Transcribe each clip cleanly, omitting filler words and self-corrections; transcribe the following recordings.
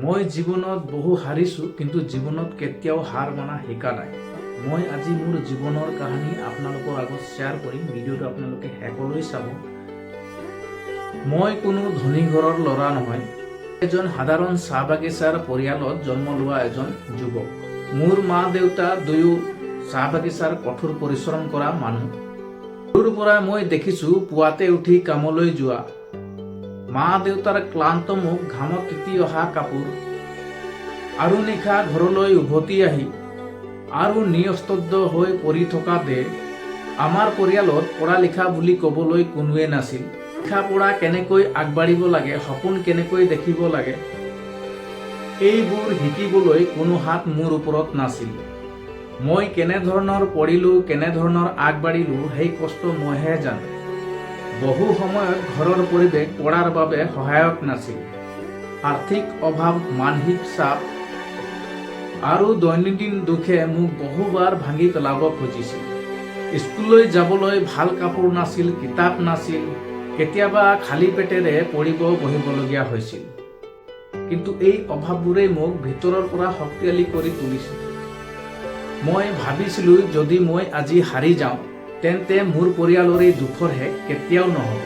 মই জীৱনত বহু হাৰিছোঁ, কিন্তু জীৱনত কেতিয়াও হাৰ মানা শিকা নাই। মই আজি মোৰ জীৱনৰ কাহিনী আপোনালোকৰ আগত শ্বেয়াৰ কৰিম। ভিডিঅ'টো আপোনালোকে শেষলৈ চাব। মই কোনো ধনী ঘৰৰ ল'ৰা নহয়। এজন সাধাৰণ চাহ বাগিচাৰ পৰিয়ালত জন্ম লোৱা এজন যুৱক। মোৰ মা দেউতা দুয়ো চাহ বাগিচাৰ কঠোৰ পৰিশ্ৰম কৰা মানুহ। সৰুৰ পৰা মই দেখিছোঁ পুৱাতে উঠি কামলৈ যোৱা, মা দেউতাৰ ক্লান্ত মুখ, ঘামত তিতি অহা কাপোৰ, আৰু নিশা ঘৰলৈ উভতি আহি আৰু নিস্তব্ধ হৈ পৰি থকা দেহ। আমাৰ পৰিয়ালত পঢ়া লিখা বুলি ক'বলৈ কোনোৱে নাছিল। লিখা পঢ়া কেনেকৈ আগবাঢ়িব লাগে, সপোন কেনেকৈ দেখিব লাগে, এইবোৰ শিকিবলৈ কোনো হাত মোৰ ওপৰত নাছিল। মই কেনেধৰণৰ পঢ়িলোঁ, কেনেধৰণৰ আগবাঢ়িলোঁ, সেই কষ্ট মইহে জানো। বহু সময়ত ঘৰৰ পৰিৱেশ পঢ়াৰ বাবে সহায়ক নাছিল। আৰ্থিক অভাৱ, মানসিক চাপ আৰু দৈনন্দিন দুখে মোক বহুবাৰ ভাঙি পেলাব খুজিছিল। স্কুললৈ যাবলৈ ভাল কাপোৰ নাছিল, কিতাপ নাছিল, কেতিয়াবা খালী পেটেৰে পঢ়িব বহিবলগীয়া হৈছিল। কিন্তু এই অভাৱবোৰে মোক ভিতৰৰ পৰা শক্তিশালী কৰি তুলিছিল। মই ভাবিছিলোঁ, যদি মই আজি হাৰি যাওঁ, তেন্তে মোৰ পৰিয়ালৰ এই দুখৰ শেষ কেতিয়াও নহ'ব।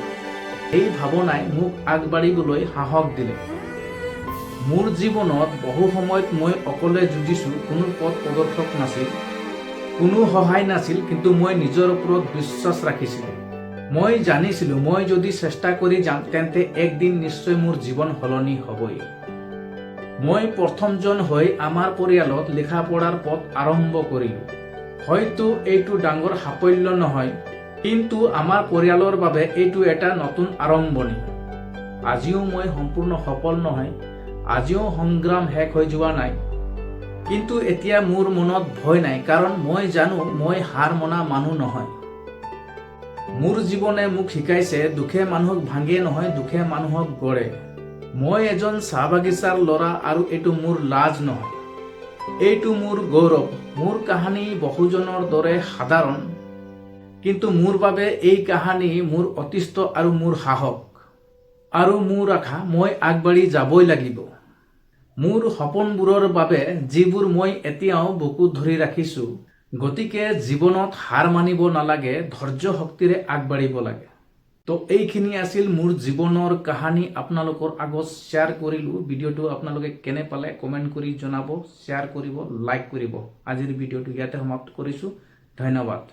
এই ভাৱনাই মোক আগবাঢ়িবলৈ সাহস দিলে। মোৰ জীৱনত বহু সময়ত মই অকলে যুঁজিছোঁ। কোনো পথ প্ৰদৰ্শক নাছিল, কোনো সহায় নাছিল, কিন্তু মই নিজৰ ওপৰত বিশ্বাস ৰাখিছিলোঁ। মই জানিছিলোঁ, মই যদি চেষ্টা কৰি যাম, তেন্তে একদিন নিশ্চয় মোৰ জীৱন সলনি হ'বই। মই প্ৰথমজন হৈ আমাৰ পৰিয়ালত লিখা পঢ়াৰ পথ আৰম্ভ কৰিলোঁ। হয়তো এইটো ডাঙৰ সাফল্য নহয়, কিন্তু আমাৰ পৰিয়ালৰ বাবে এইটো এটা নতুন আৰম্ভণি। আজিও মই সম্পূৰ্ণ সফল নহয়, আজিও সংগ্ৰাম শেষ হৈ যোৱা নাই, কিন্তু এতিয়া মোৰ মনত ভয় নাই, কাৰণ মই জানো মই হাৰ মনা মানুহ নহয়। মোৰ জীৱনে মোক শিকাইছে, দুখে মানুহক ভাঙে নহয়, দুখে মানুহক গঢ়ে। মই এজন চাহ বাগিচাৰ ল'ৰা, আৰু এইটো মোৰ লাজ নহয়, এইটো মোৰ গৌৰৱ। মোৰ কাহিনী বহুজনৰ দৰে সাধাৰণ, কিন্তু মোৰ বাবে এই কাহিনী মোৰ অতিষ্ঠ আৰু মোৰ সাহস আৰু মোৰ আশা। মই আগবাঢ়ি যাবই লাগিব মোৰ সপোনবোৰৰ বাবে, যিবোৰ মই এতিয়াও বুকুত ধৰি ৰাখিছোঁ। গতিকে জীৱনত হাৰ মানিব নালাগে, ধৈৰ্য শক্তিৰে আগবাঢ়িব লাগে। তো এইখিনি আছিল মোৰ জীৱনৰ কাহিনী, আপোনালোকৰ আগত শ্বেয়াৰ কৰিলোঁ। ভিডিঅ'টো আপোনালোকে কেনে পালে কমেণ্ট কৰি জনাব, শ্বেয়াৰ কৰিব, লাইক কৰিব। আজিৰ ভিডিঅ'টো ইয়াতে সমাপ্ত কৰিছোঁ। ধন্যবাদ।